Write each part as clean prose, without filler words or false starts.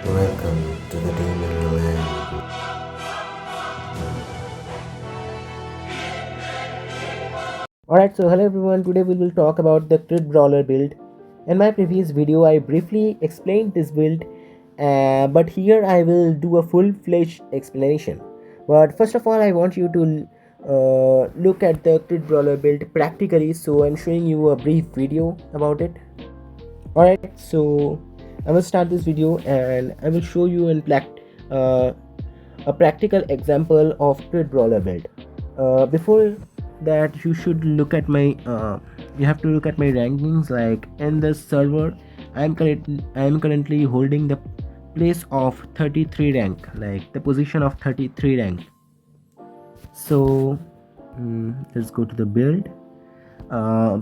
Welcome to the demon land. Alright, so hello everyone, today we will talk about the crit brawler build. In my previous video I briefly explained this build, but here I will do a full-fledged explanation. But first of all I want you to look at the crit brawler build practically, so I'm showing you a brief video about it. Alright, so I will start this video and I will show you uh, a practical example of crit brawler build. Before that, you should look at my you have to look at my rankings. Like in the server, I'm currently holding the place of 33 rank, like the position of 33 rank. So let's go to the build.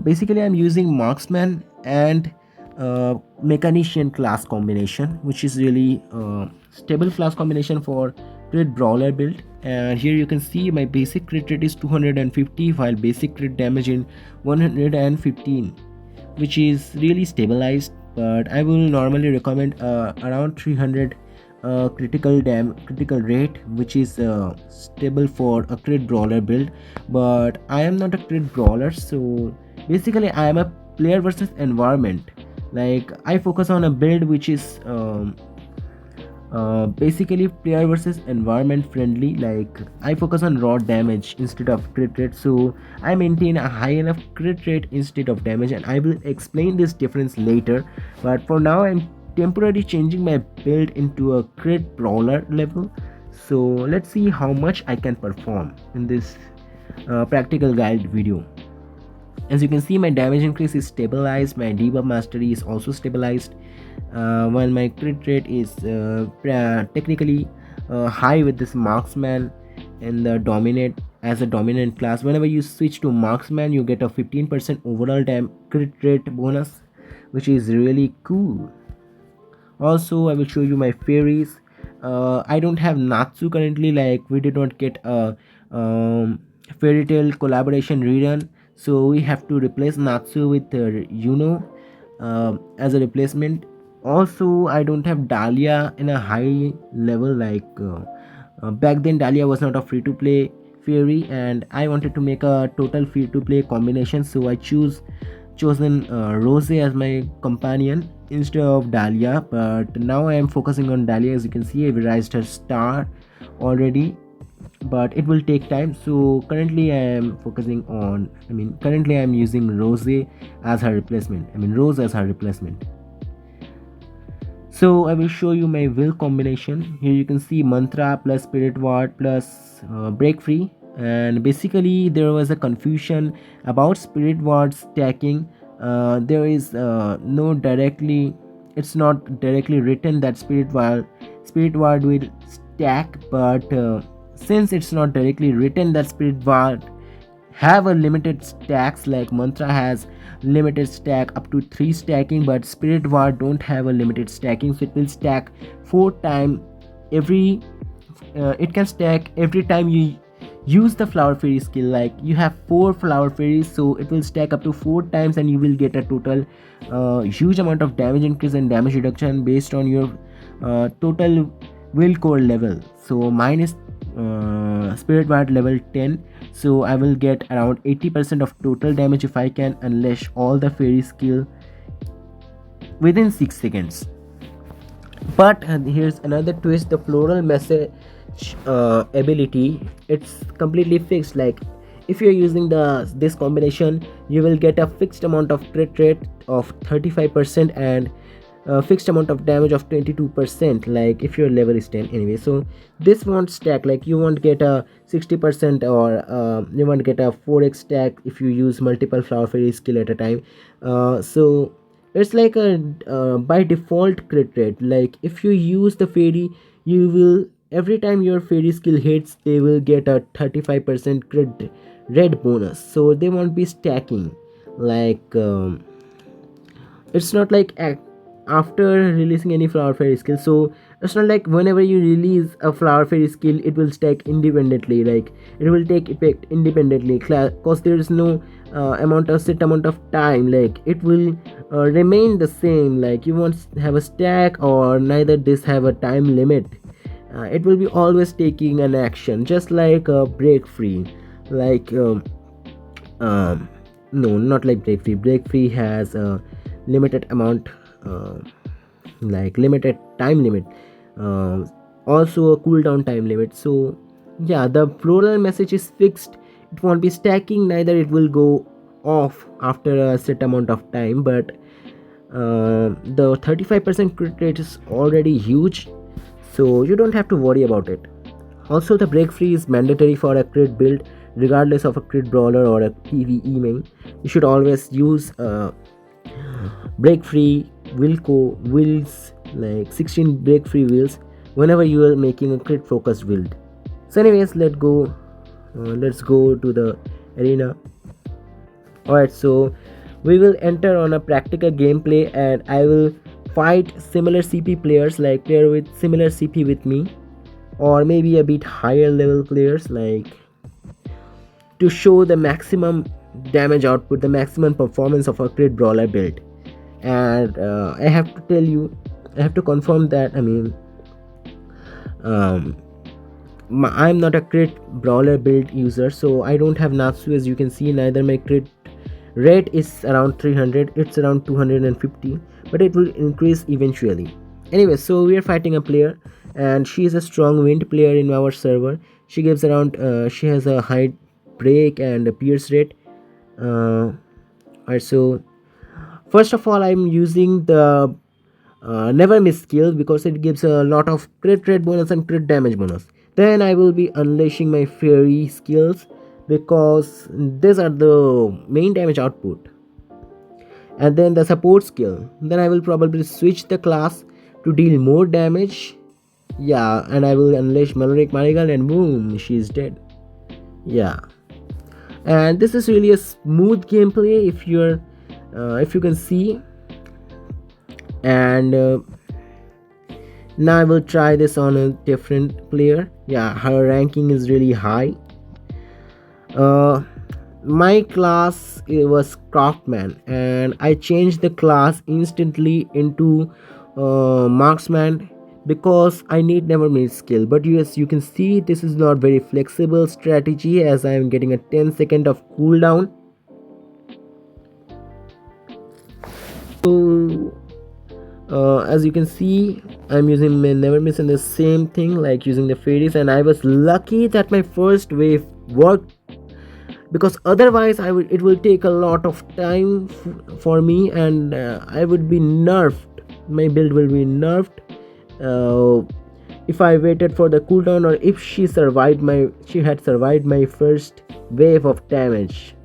Basically I'm using marksman and mechanician class combination, which is really stable class combination for crit brawler build. And here you can see my basic crit rate is 250 while basic crit damage in 115, which is really stabilized, but I will normally recommend around 300 critical rate, which is stable for a crit brawler build. But I am not a crit brawler, so basically I am a player versus environment. Like I focus on a build which is basically player versus environment friendly. Like I focus on raw damage instead of crit rate, so I maintain a high enough crit rate instead of damage, and I will explain this difference later. But for now I'm temporarily changing my build into a crit brawler level, so let's see how much I can perform in this practical guide video. As you can see, my damage increase is stabilized, my debuff mastery is also stabilized, while my crit rate is technically high with this marksman and the dominate as a dominant class. Whenever you switch to marksman, you get a 15% overall crit rate bonus, which is really cool. Also I will show you my fairies. I don't have Natsu currently, like we did not get a fairy tale collaboration rerun, so we have to replace Natsu with as a replacement. Also I don't have Dahlia in a high level, like back then Dahlia was not a free to play fairy and I wanted to make a total free to play combination, so I chosen Rose as my companion instead of Dahlia. But now I am focusing on Dahlia. As you can see, I've raised her star already, but it will take time. So currently I am using Rose as her replacement. Rose as her replacement. So I will show you my will combination. Here you can see mantra plus spirit ward plus break free. And basically there was a confusion about spirit ward stacking. There is no directly, it's not directly written that spirit ward will stack, but since it's not directly written that spirit ward have a limited stacks, like mantra has limited stack up to 3 stacking, but spirit ward don't have a limited stacking, so it will stack 4 time every it can stack every time you use the flower fairy skill. Like you have 4 flower fairies, so it will stack up to 4 times and you will get a total huge amount of damage increase and damage reduction based on your total will core level. So mine is spirit ward level 10, so I will get around 80% of total damage if I can unleash all the fairy skill within 6 seconds. But here's another twist: the floral message ability, it's completely fixed. Like if you're using this combination, you will get a fixed amount of crit rate of 35% and a fixed amount of damage of 22%, like if your level is 10 anyway. So this won't stack, like you won't get a 60% or you won't get a 4x stack if you use multiple flower fairy skill at a time. So it's like a by default crit rate. Like if you use the fairy, you will, every time your fairy skill hits, they will get a 35% crit red bonus, so they won't be stacking. Like it's not like after releasing any flower fairy skill. So it's not like whenever you release a flower fairy skill it will stack independently, like it will take effect independently, because there is no set amount of time, like it will remain the same, like you won't have a stack or neither this have a time limit. It will be always taking an action, just like break free, like um, no, not like break free. Break free has a limited amount, uh, like limited time limit, uh, also a cooldown time limit. So yeah, the plural message is fixed, it won't be stacking, neither it will go off after a set amount of time. But the 35% crit rate is already huge, so you don't have to worry about it. Also, the break free is mandatory for a crit build, regardless of a crit brawler or a PvE main. You should always use break free wheels, like 16 break free wheels, whenever you are making a crit focused build. So, anyways, let's go to the arena. Alright, so we will enter on a practical gameplay, and I will fight similar CP players, like player with similar CP with me, or maybe a bit higher level players, like to show the maximum damage output, the maximum performance of a crit brawler build. And I have to tell you, I have to confirm that, I mean, I'm not a crit brawler build user, so I don't have Natsu, as you can see, neither my crit rate is around 300, it's around 250, but it will increase eventually. Anyway, so we are fighting a player, and she is a strong wind player in our server. She gives around she has a high break and a pierce rate. Alright, so first of all I'm using the never miss skill, because it gives a lot of crit rate bonus and crit damage bonus. Then I will be unleashing my fairy skills, because these are the main damage output. And then the support skill, then I will probably switch the class to deal more damage. Yeah, and I will unleash Melodic Marigold, and boom, she's dead. Yeah, and this is really a smooth gameplay, if you can see. And now I will try this on a different player. Yeah, her ranking is really high. My class, it was Craftsman, and I changed the class instantly into Marksman, because I need never miss skill. But yes, you can see this is not very flexible strategy, as I am getting a 10-second of cooldown. So as you can see, I'm using my never miss and the same thing, like using the fairies, and I was lucky that my first wave worked, because otherwise it will take a lot of time for me, and I would be nerfed, my build will be nerfed if I waited for the cooldown, or if she had survived my first wave of damage.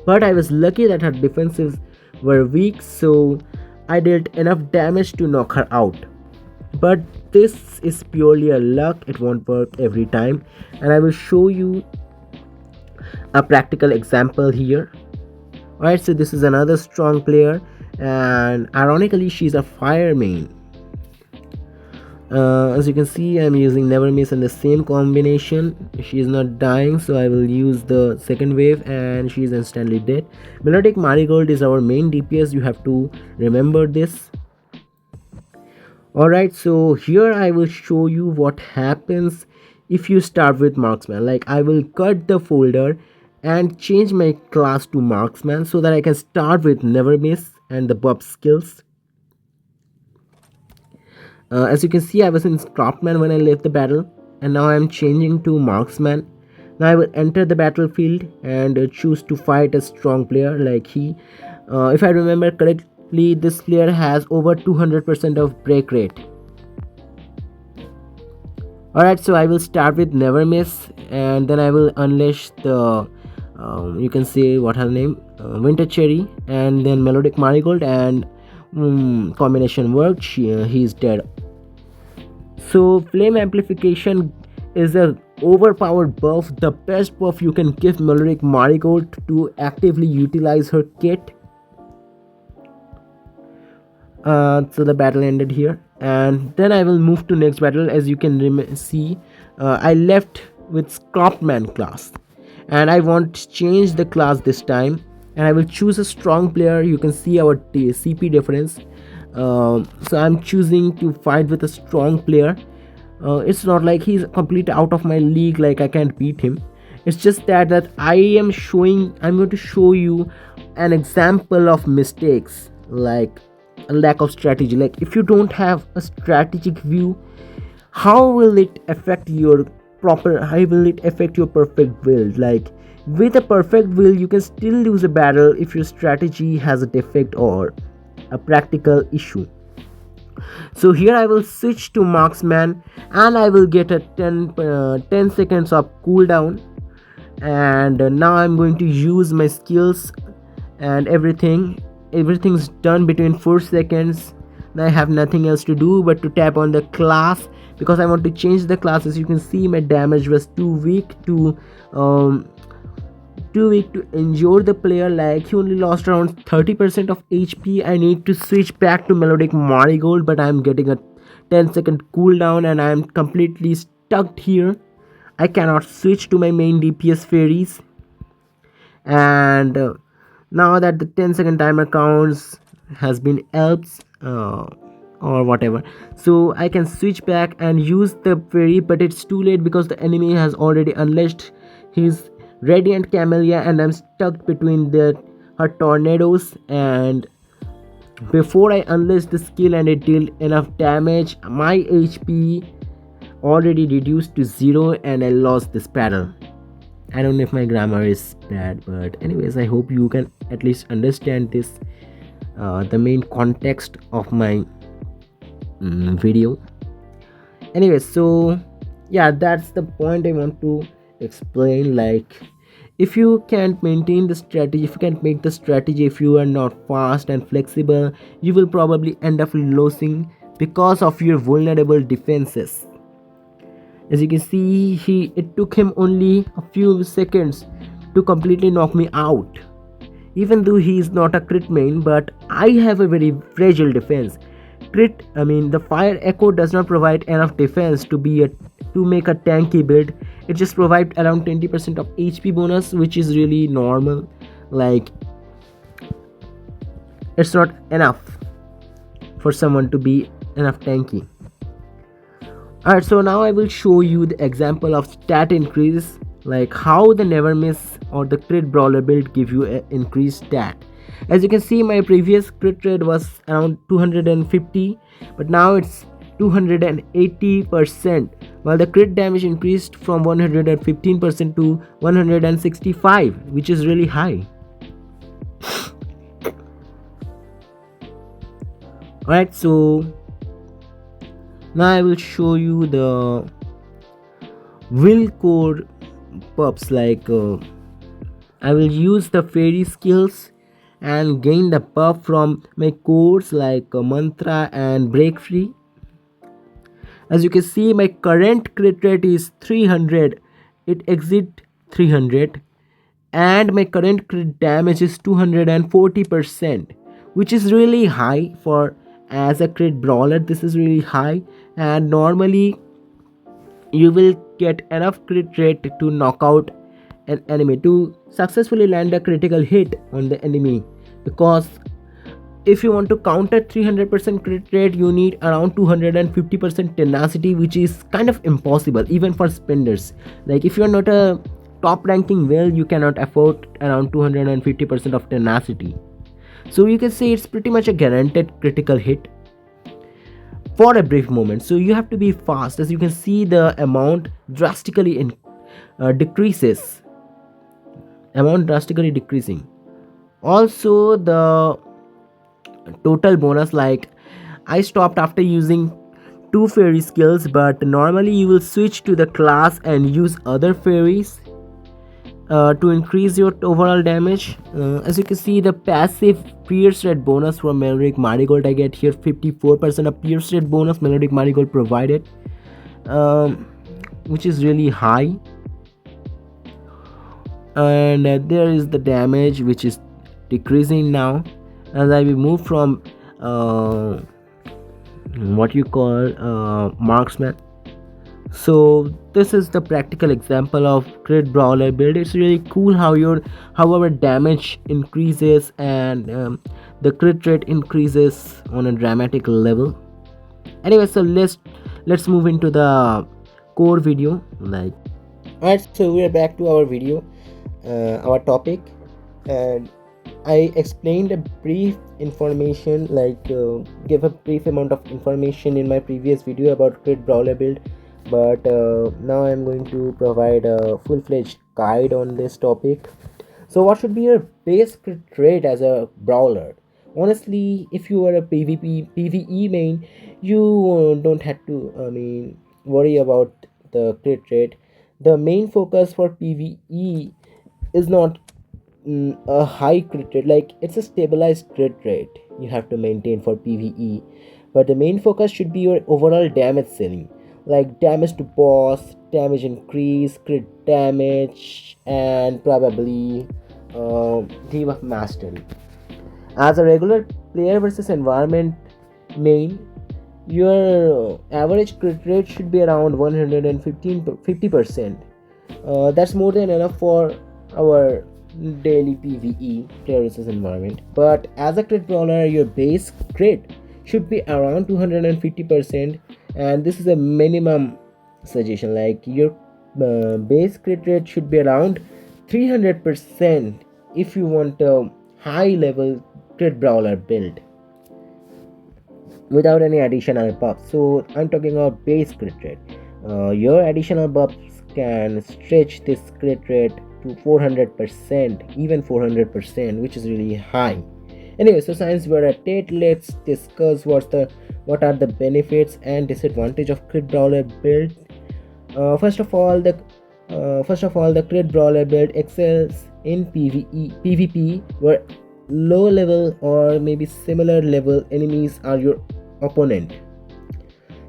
But I was lucky that her defenses were weak, so I dealt enough damage to knock her out. But this is purely a luck, it won't work every time, and I will show you a practical example here. Alright, so this is another strong player, and ironically she's a fire main. As you can see, I'm using never miss and the same combination. She is not dying, so I will use the second wave, and she is instantly dead. Melodic Marigold is our main DPS, you have to remember this. Alright, so here I will show you what happens if you start with Marksman. Like, I will cut the folder and change my class to Marksman, so that I can start with never miss and the buff skills. As you can see, I was in Craftsman when I left the battle, and now I am changing to Marksman. Now I will enter the battlefield and choose to fight a strong player like he. If I remember correctly, this player has over 200% of break rate. Alright, so I will start with never miss, and then I will unleash the you can say what her name, Winter Cherry, and then Melodic Marigold, and combination worked. He's dead. So flame amplification is a overpowered buff, the best buff you can give Melodic Marigold to actively utilize her kit. So the battle ended here, and then I will move to next battle. As you can see, I left with Scrapman class, and I want to change the class this time, and I will choose a strong player. You can see our CP difference. So I'm choosing to fight with a strong player. It's not like he's completely out of my league, like I can't beat him. It's just that I'm going to show you an example of mistakes, like a lack of strategy. Like if you don't have a strategic view, how will it affect your perfect build? Like with a perfect build you can still lose a battle if your strategy has a defect or a practical issue. So here I will switch to marksman, and I will get a 10 seconds of cooldown. And now I'm going to use my skills, and everything's done between 4 seconds. Now I have nothing else to do but to tap on the class, because I want to change the class. As you can see, my damage was too weak to endure the player. Like he only lost around 30% of HP. I need to switch back to melodic marigold, but I'm getting a 10-second cooldown and I'm completely stuck here. I cannot switch to my main DPS fairies. And now that the 10-second timer counts has been elves or whatever, so I can switch back and use the fairy, but it's too late because the enemy has already unleashed his radiant camellia and I'm stuck between her tornadoes. And before I unleash the skill and it dealt enough damage, my HP already reduced to 0 and I lost this battle. I don't know if my grammar is bad, but anyways, I hope you can at least understand this, the main context of my video. Anyways, so yeah, that's the point I want to explain. Like if you can't maintain the strategy, if you can't make the strategy, if you are not fast and flexible, you will probably end up losing because of your vulnerable defenses. As you can see, it took him only a few seconds to completely knock me out. Even though he is not a crit main, but I have a very fragile defense. The fire echo does not provide enough defense to make a tanky build. It just provides around 20% of HP bonus, which is really normal. Like it's not enough for someone to be enough tanky. Alright, so now I will show you the example of stat increase, like how the never miss or the crit brawler build give you an increased stat. As you can see, my previous crit rate was around 250, but now it's 280%, while the crit damage increased from 115% to 165, which is really high. Alright, so now I will show you the will core pups. Like I will use the fairy skills and gain the buff from my cores like mantra and break free. As you can see, my current crit rate is 300. It exceeds 300, and my current crit damage is 240%, which is really high for as a crit brawler. This is really high, and normally you will get enough crit rate to knock out an enemy, to successfully land a critical hit on the enemy. Because if you want to counter 300% crit rate, you need around 250% tenacity, which is kind of impossible even for spenders. Like if you're not a top ranking whale, you cannot afford around 250% of tenacity. So you can say it's pretty much a guaranteed critical hit for a brief moment. So you have to be fast. As you can see, the amount drastically decreases. Amount drastically decreasing. Also, the total bonus, like I stopped after using 2 fairy skills, but normally you will switch to the class and use other fairies to increase your overall damage. As you can see, the passive pierce rate bonus from melodic marigold, I get here 54% of pierce rate bonus melodic marigold provided, which is really high. And there is the damage, which is decreasing now as I will move from uh, what you call marksman. So this is the practical example of crit brawler build. It's really cool how our damage increases and the crit rate increases on a dramatic level. Anyway, so let's move into the core video. Like, alright, so we're back to our video, our topic, and I explained a brief information, give a brief amount of information in my previous video about crit brawler build, but now I'm going to provide a full-fledged guide on this topic. So what should be your base crit rate as a brawler? Honestly, if you are a PvE main, you don't have to worry about the crit rate. The main focus for PvE is not a high crit rate, like it's a stabilized crit rate you have to maintain for PvE, but the main focus should be your overall damage ceiling, like damage to boss, damage increase, crit damage, and probably debuff mastery. As a regular player versus environment main, your average crit rate should be around 150%. That's more than enough for our daily PvE, player versus environment. But as a crit brawler, your base crit should be around 250%, and this is a minimum suggestion. Like your base crit rate should be around 300% if you want a high level crit brawler build without any additional buffs. So I'm talking about base crit rate. Your additional buffs can stretch this crit rate to 400%, even 400%, which is really high. Anyway, so since we're at it, let's discuss what are the benefits and disadvantage of crit brawler build. First of all, the crit brawler build excels in PvP, where low level or maybe similar level enemies are your opponent.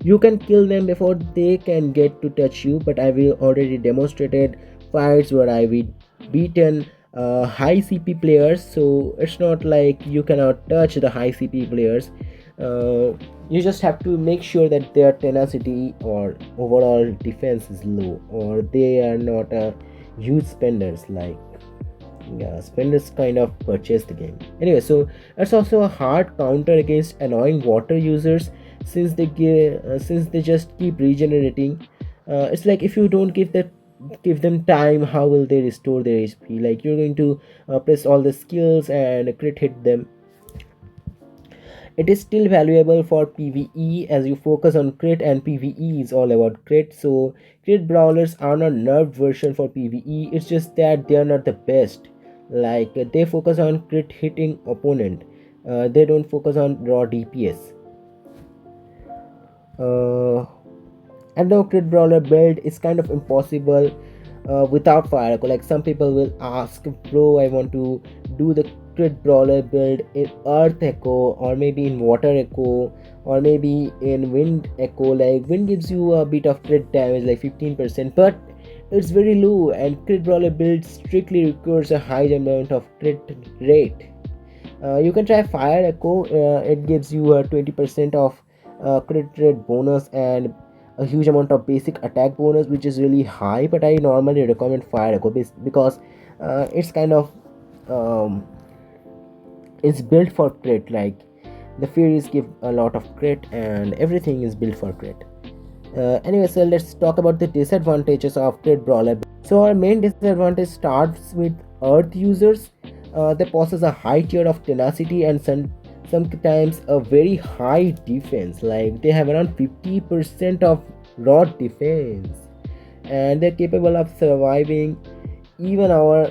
You can kill them before they can get to touch you, but I will already demonstrated fights where I will beaten high CP players, so it's not like you cannot touch the high CP players. You just have to make sure that their tenacity or overall defense is low, or they are not huge spenders. Like, yeah, spenders kind of purchase the game. Anyway, so it's also a hard counter against annoying water users, since they just keep regenerating. It's like if you don't give them time, how will they restore their HP? Like, you're going to press all the skills and crit hit them. It is still valuable for PvE as you focus on crit, and PvE is all about crit. So crit brawlers are not nerfed version for PvE. It's just that they are not the best. Like, they focus on crit hitting opponent. They don't focus on raw DPS. And now crit brawler build is kind of impossible without fire echo. Like, some people will ask, bro, I want to do the crit brawler build in earth echo, or maybe in water echo, or maybe in wind echo. Like, wind gives you a bit of crit damage, like 15%, but it's very low, and crit brawler build strictly requires a high amount of crit rate. You can try fire echo. It gives you a 20% of crit rate bonus and a huge amount of basic attack bonus, which is really high, but I normally recommend fire echo because it's kind of it's built for crit. Like, the fairies give a lot of crit and everything is built for crit. Anyway, so let's talk about the disadvantages of crit brawler. So our main disadvantage starts with earth users. They possess a high tier of tenacity and sometimes a very high defense. Like, they have around 50% of raw defense, and they're capable of surviving even our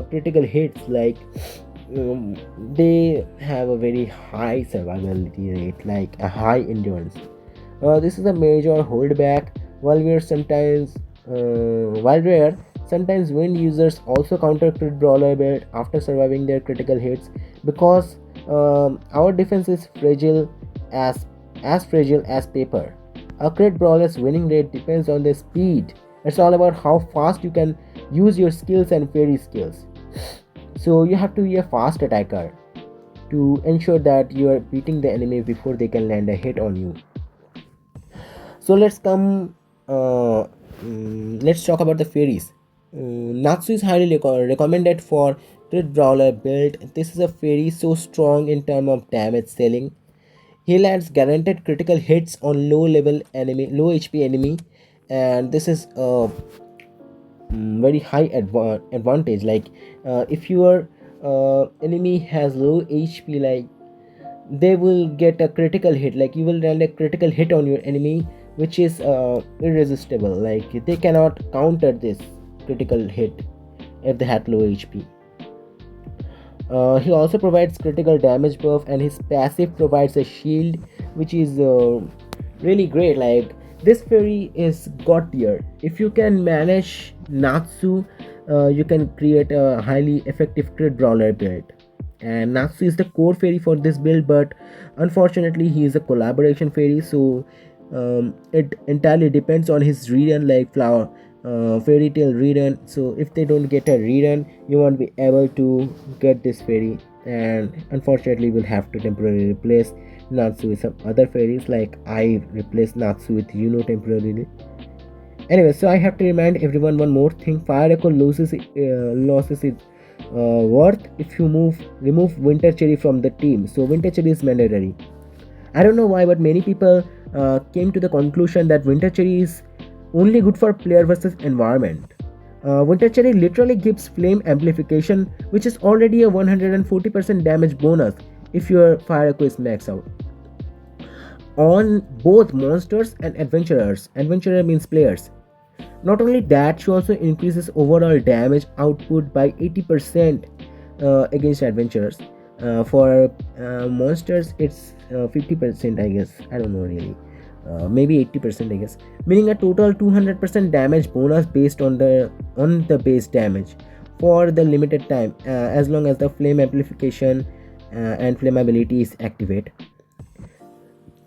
critical hits. Like, they have a very high survivability rate, like a high endurance. This is a major holdback. While rare, sometimes wind users also counter crit brawler build after surviving their critical hits, because our defense is fragile as paper. A crit brawler's winning rate depends on their speed. It's all about how fast you can use your skills and fairy skills. So you have to be a fast attacker. to ensure that you are beating the enemy before they can land a hit on you. So let's talk about the fairies. Natsu is highly recommended for crit brawler build. This is a fairy so strong in terms of damage ceiling. He lands guaranteed critical hits on low HP enemy, and this is a very high advantage. Like if your enemy has low HP, like they will get a critical hit, like you will land a critical hit on your enemy, which is irresistible. Like they cannot counter this critical hit if they had low HP. He also provides critical damage buff, and his passive provides a shield, which is really great. Like this fairy is god tier. If you can manage Natsu, you can create a highly effective crit brawler build. And Natsu is the core fairy for this build, but unfortunately he is a collaboration fairy, so it entirely depends on his rerun, like flower fairy tale rerun. So if they don't get a rerun, you won't be able to get this fairy, and unfortunately we'll have to temporarily replace Natsu with some other fairies. Like I replaced Natsu with temporarily. Anyway, so I have to remind everyone one more thing: Fire Echo loses its worth if you remove Winter Cherry from the team. So Winter Cherry is mandatory. I don't know why, but many people came to the conclusion that Winter Cherry is only good for player versus environment. Winter Cherry literally gives flame amplification, which is already a 140% damage bonus if your Fire Echo is maxed out on both monsters and adventurers. Adventurer means players. Not only that, she also increases overall damage output by 80% against adventurers. For monsters, it's 50%, I guess. I don't know really. Maybe 80%, I guess. Meaning a total 200% damage bonus based on the base damage for the limited time, as long as the flame amplification and flammability is activated.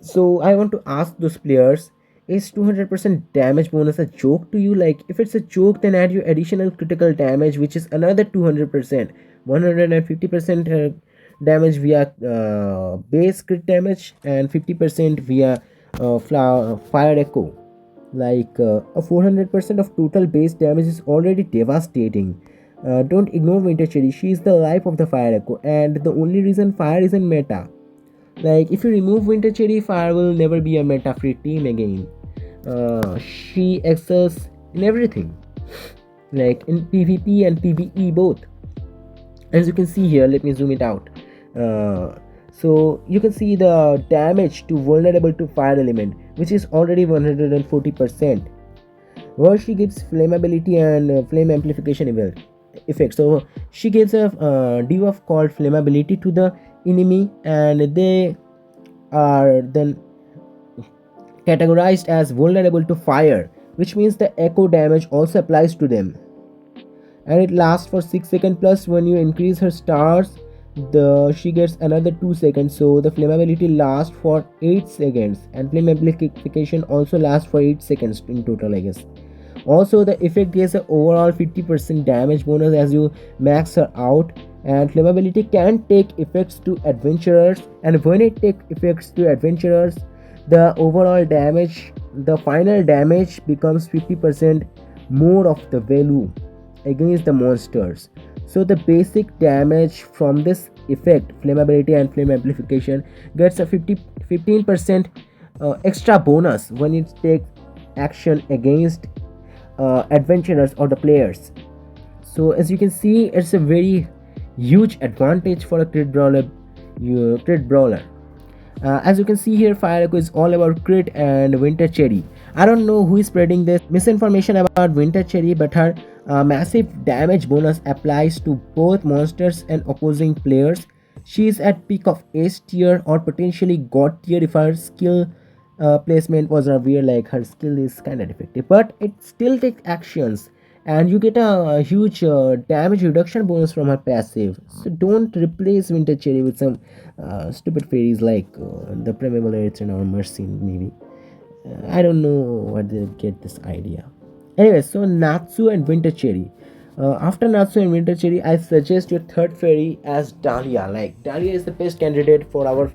So I want to ask those players, is 200% damage bonus a joke to you? Like if it's a joke, then add your additional critical damage, which is another 200%, 150% damage via base crit damage, and 50% via fire echo. Like a 400% of total base damage is already devastating. Don't ignore Winter Cherry. She is the life of the fire echo, and the only reason fire is in meta. Like if you remove Winter Cherry, Fire will never be a meta free team again. She excels in everything, like in PvP and PvE both. As you can see here, let me zoom it out. So you can see the damage to vulnerable to fire element, which is already 140%. Where she gives flammability and flame amplification effect. So she gives a debuff called flammability to the enemy, and they are then categorized as vulnerable to fire, which means the echo damage also applies to them, and it lasts for 6 seconds. Plus when you increase her stars, she gets another 2 seconds, so the flammability lasts for 8 seconds, and flame amplification also lasts for 8 seconds in total, I guess. Also the effect gives an overall 50% damage bonus as you max her out, and flammability can take effects to adventurers, and when it takes effects to adventurers, the overall damage, the final damage becomes 50% more of the value against the monsters. So the basic damage from this effect, flammability and flame amplification, gets a 15% extra bonus when it takes action against adventurers or the players. So as you can see, it's a very huge advantage for a crit brawler. As you can see here, Fire Echo is all about crit and Winter Cherry. I don't know who is spreading this misinformation about Winter Cherry, but her massive damage bonus applies to both monsters and opposing players. She is at peak of S tier or potentially God tier if her skill placement was rare. Like her skill is kind of defective, but it still takes actions, and you get a huge damage reduction bonus from her passive. So don't replace Winter Cherry with some stupid fairies like the Primeval Urchin or Mercy maybe. I don't know where they get this idea. Anyway, so Natsu and Winter Cherry. After Natsu and Winter Cherry, I suggest your third fairy as Dahlia. Like Dahlia is the best candidate for our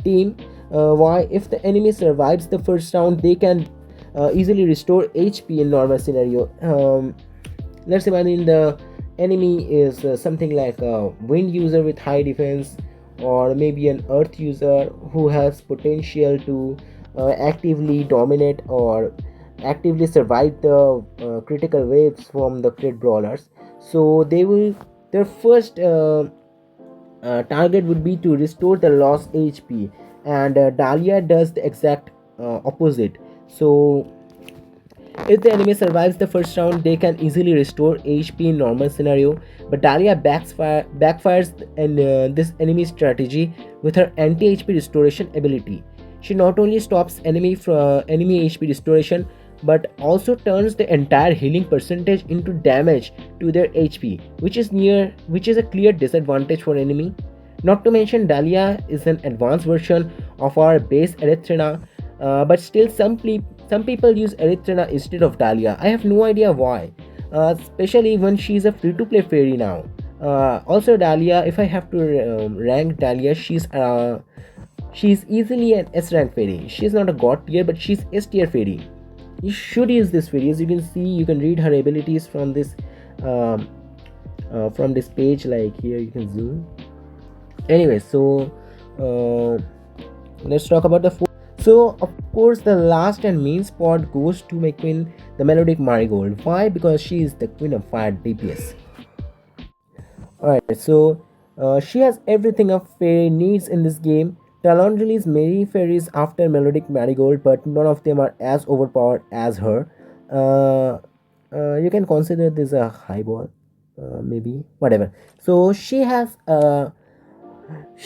team. Why? If the enemy survives the first round, they can easily restore HP in normal scenario. Let's imagine the enemy is something like a wind user with high defense, or maybe an earth user who has potential to actively dominate or actively survive the critical waves from the crit brawlers. So they will, their first target would be to restore the lost HP, and Dahlia does the exact opposite. So if the enemy survives the first round, they can easily restore HP in normal scenario. But Dahlia backfires in this enemy strategy with her anti-HP restoration ability. She not only stops enemy HP restoration, but also turns the entire healing percentage into damage to their HP, which is a clear disadvantage for enemy. Not to mention, Dahlia is an advanced version of our base Erythrina, but still some people use Erythrina instead of Dahlia. I have no idea why, especially when she's a free-to-play fairy now. Also, Dahlia, if I have to rank Dahlia, she's easily an S rank fairy. She's not a god tier, but she's S tier fairy. You should use this fairy. As you can see, you can read her abilities um, from this page. Like here, you can zoom. Anyway, so let's talk about the fourth. So of course the last and main spot goes to my queen, the melodic marigold. Why? Because she is the queen of fire DPS. Alright, so she has everything a fairy needs in this game. Talon released many fairies after melodic marigold, but none of them are as overpowered as her. uh, you can consider this a high ball, maybe, whatever. So she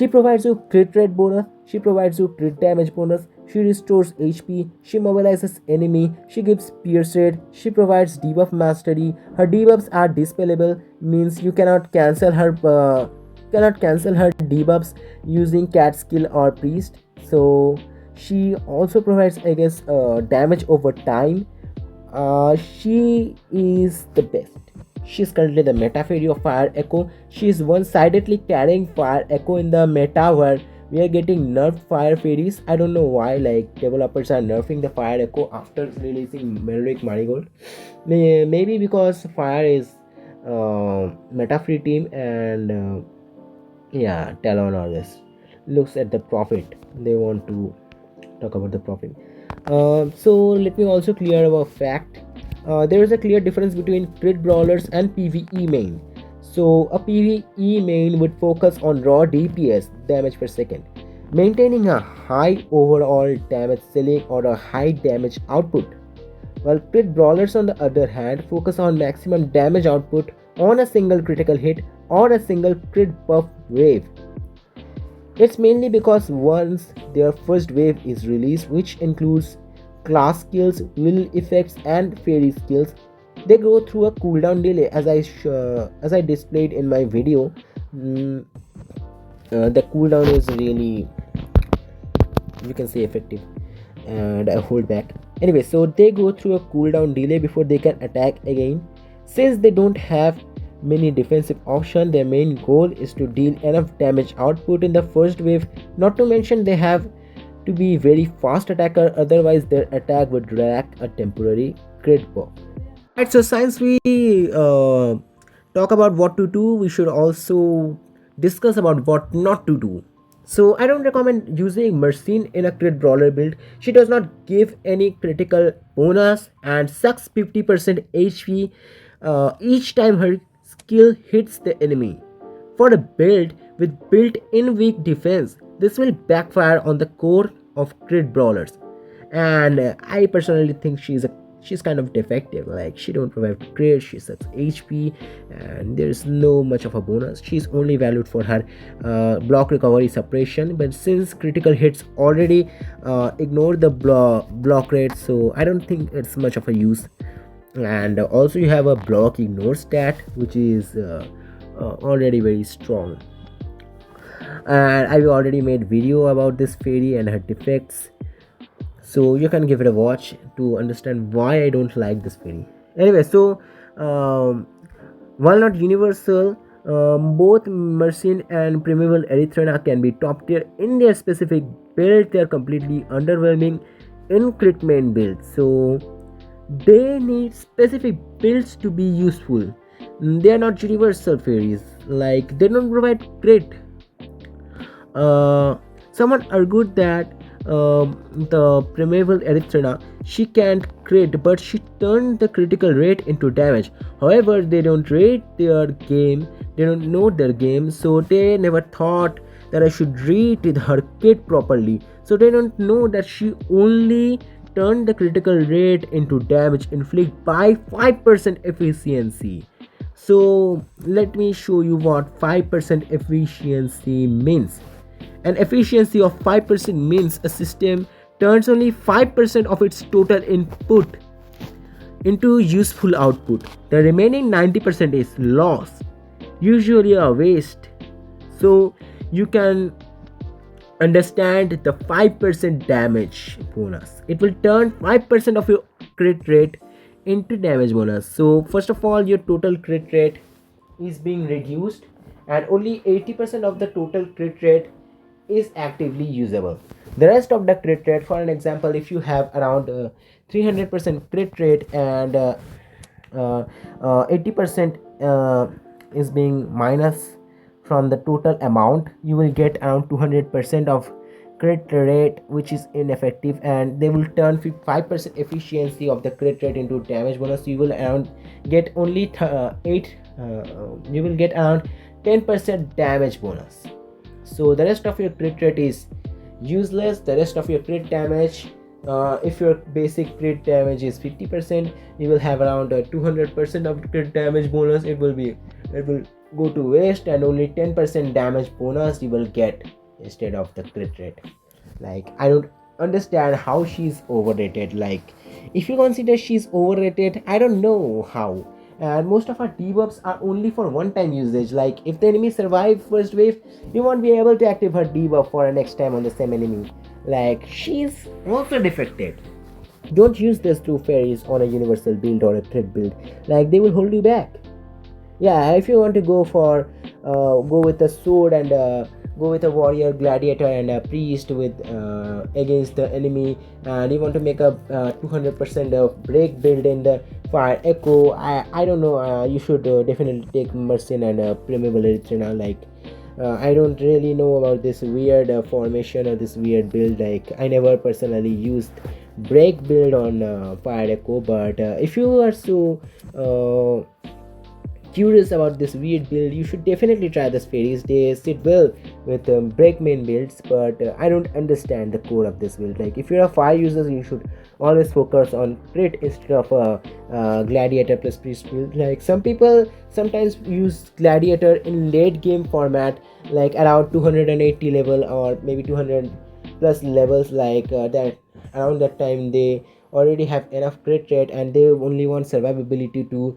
provides you crit rate bonus, she provides you crit damage bonus, she restores HP, she mobilizes enemy, she gives pierce rate, she provides debuff mastery. Her debuffs are dispellable, means you cannot cancel her debuffs using cat skill or priest. So she also provides, I guess, damage over time. She is the best. She is currently the meta fairy of Fire Echo. She is one-sidedly carrying Fire Echo in the meta where we are getting nerfed fire fairies. I don't know why, like developers are nerfing the Fire Echo after releasing Melodic Marigold. Maybe because Fire is meta free team, and yeah, Talon always looks at the profit. They want to talk about the profit. So let me also clear a fact. There is a clear difference between crit brawlers and PvE main. So a PvE main would focus on raw DPS, damage per second, maintaining a high overall damage ceiling or a high damage output, while crit brawlers on the other hand focus on maximum damage output on a single critical hit or a single crit buff wave. It's mainly because once their first wave is released, which includes class skills, will effects, and fairy skills, they go through a cooldown delay. As I displayed in my video, mm, the cooldown is really, you can say, effective, and I hold back. Anyway, so they go through a cooldown delay before they can attack again. Since they don't have many defensive options, their main goal is to deal enough damage output in the first wave. Not to mention they have to be very fast attacker, otherwise their attack would rack a temporary crit buff. Right, so since we talk about what to do, we should also discuss about what not to do. So I don't recommend using Mercine in a crit brawler build. She does not give any critical bonus and sucks 50% HP each time her skill hits the enemy. For a build with built-in weak defense, this will backfire on the core of crit brawlers. And I personally think she's kind of defective. Like, she don't provide crit, she sucks HP, and there's no much of a bonus. She's only valued for her block recovery suppression, but since critical hits already ignore the block rate, so I don't think it's much of a use. And also you have a block ignore stat, which is already very strong, and I've already made video about this fairy and her defects, so you can give it a watch to understand why I don't like this fairy. Anyway, so While not universal, both Mercian and Primeval Erythrina can be top tier in their specific build. They are completely underwhelming in crit main builds. So they need specific builds to be useful. They are not universal fairies. Like they don't provide crit. Uh, Someone argued that the Primeval Erythrina, she can't crit, but she turned the critical rate into damage. However, they don't rate their game, they don't know their game, so they never thought that I should rate her kit properly. So they don't know that she only turned the critical rate into damage inflict by 5% efficiency. So let me show you what 5% efficiency means. An efficiency of 5% means a system turns only 5% of its total input into useful output. The remaining 90% is loss, usually a waste. So you can understand the 5% damage bonus. It will turn 5% of your crit rate into damage bonus. So first of all, your total crit rate is being reduced, and only 80% of the total crit rate is actively usable. The rest of the crit rate, for an example, if you have around 300% crit rate and 80% is being minus from the total amount, you will get around 200% of crit rate, which is ineffective, and they will turn 5% efficiency of the crit rate into damage bonus. You will around get only 8 you will get around 10% damage bonus. So the rest of your crit rate is useless. The rest of your crit damage, if your basic crit damage is 50%, you will have around 200% of crit damage bonus. It will go to waste, and only 10% damage bonus you will get instead of the crit rate. Like, I don't understand how she's overrated. Like, if you consider she's overrated, I don't know how. And most of our debuffs are only for one-time usage. Like, if the enemy survives first wave, you won't be able to activate her debuff for a next time on the same enemy. Like, she's also defected. Don't use this two fairies on a universal build or a crit build. Like, they will hold you back. Yeah, if you want to go for go with a sword and go with a warrior, gladiator, and a priest with against the enemy, and you want to make a 200% of break build in the fire echo, I don't know, you should definitely take Mercin and Primeval Erythrina. Like, I don't really know about this weird formation or this weird build. Like, I never personally used break build on fire echo, but if you are so curious about this weird build, you should definitely try the fairies. They sit well with break main builds, but I don't understand the core of this build. Like, if you're a fire user, you should always focus on crit instead of a gladiator plus priest build. Like, some people sometimes use gladiator in late game format, like around 280 level or maybe 200 plus levels. Like that around that time they already have enough crit rate, and they only want survivability to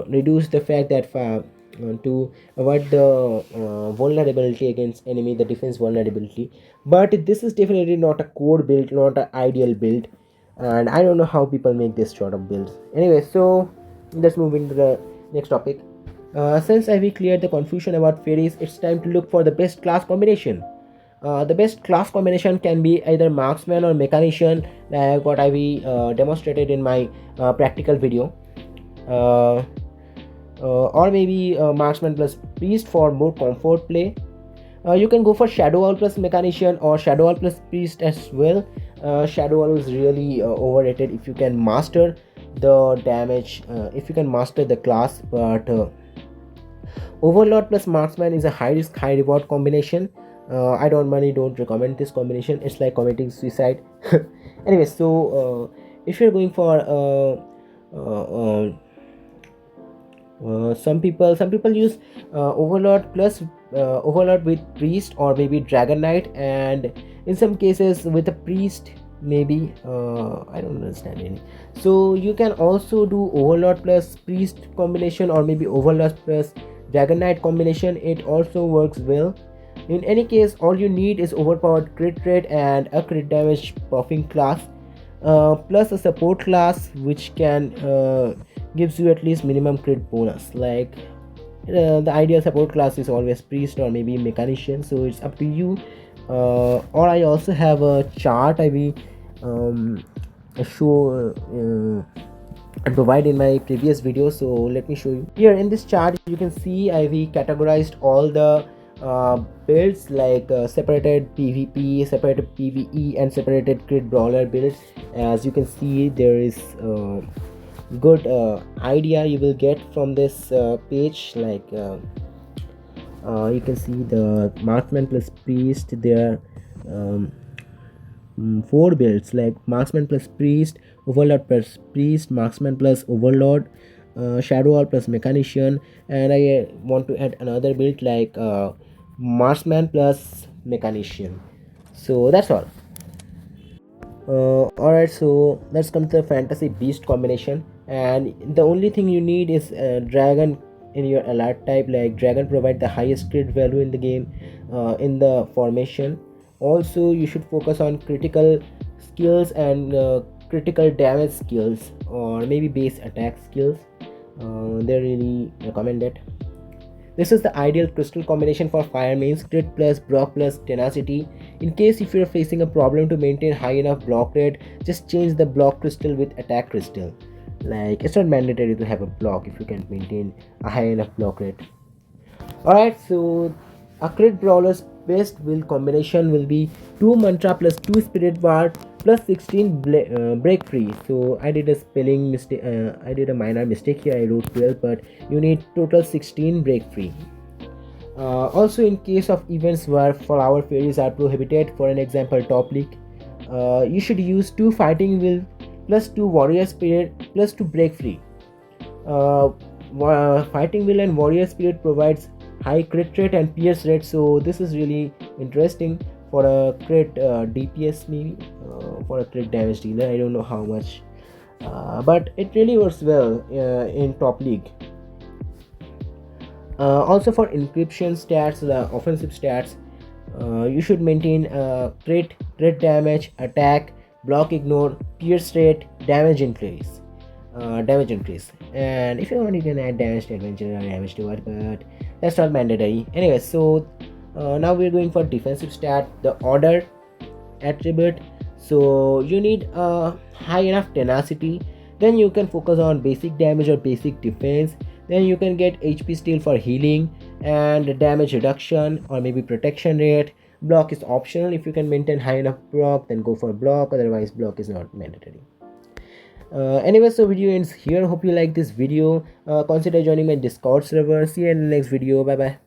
reduce the fact that to avoid the vulnerability against enemy, the defense vulnerability. But this is definitely not a core build, not an ideal build, and I don't know how people make this sort of builds. Anyway, so let's move into the next topic. Since I cleared the confusion about fairies, it's time to look for the best class combination. The best class combination can be either marksman or mechanician, like what I demonstrated in my practical video, or maybe marksman plus priest for more comfort play. You can go for shadow owl plus mechanician or shadow owl plus priest as well. Shadow owl is really overrated if you can master the damage, if you can master the class, but overlord plus marksman is a high risk high reward combination. I don't recommend this combination. It's like committing suicide. Anyway, so if you're going for some people use overlord plus overlord with priest, or maybe dragon knight, and in some cases with a priest maybe. I don't understand any. So you can also do overlord plus priest combination, or maybe overlord plus dragon knight combination. It also works well. In any case, all you need is overpowered crit rate and a crit damage buffing class, plus a support class which can gives you at least minimum crit bonus. Like the ideal support class is always priest or maybe mechanician, so it's up to you. Or I also have a chart I will show I provide in my previous video, so let me show you. Here in this chart you can see I have categorized all the builds, like separated PvP, separated PvE and separated crit brawler builds. As you can see, there is good idea you will get from this page. Like you can see the marksman plus priest. There are 4 builds, like marksman plus priest, overlord plus priest, marksman plus overlord, shadow all plus mechanician, and I want to add another build like marksman plus mechanician. So that's all. Alright, so let's come to the fantasy beast combination, and the only thing you need is dragon in your alert type. Like dragon provide the highest crit value in the game in the formation. Also you should focus on critical skills and critical damage skills, or maybe base attack skills. They're really recommended. This is the ideal crystal combination for fire mains: crit plus block plus tenacity. In case if you're facing a problem to maintain high enough block rate, just change the block crystal with attack crystal. Like it's not mandatory to have a block if you can maintain a high enough block rate. Alright, so a crit brawler's best build combination will be 2 mantra plus 2 spirit ward plus 16 break free. So I did a spelling mistake, I did a minor mistake here, I wrote 12, but you need total 16 break free. Also, in case of events where flower fairies are prohibited, for an example top league, you should use 2 fighting will plus 2 warrior spirit plus 2 break free. Fighting will and warrior spirit provides high crit rate and pierce rate, so this is really interesting for a crit DPS, maybe for a crit damage dealer. I don't know how much, but it really works well in top league. Also for encryption stats, the offensive stats, you should maintain crit damage, attack, block ignore, pierce rate, damage increase. And if you want you can add damage to adventure or damage to what, but that's not mandatory anyway. So now we're going for defensive stat, the order attribute. So you need high enough tenacity, then you can focus on basic damage or basic defense, then you can get HP steal for healing and damage reduction or maybe protection rate. Block is optional. If you can maintain high enough block, then go for block, otherwise block is not mandatory. Anyway, so video ends here. Hope you like this video. Consider joining my Discord server. See you in the next video. Bye bye.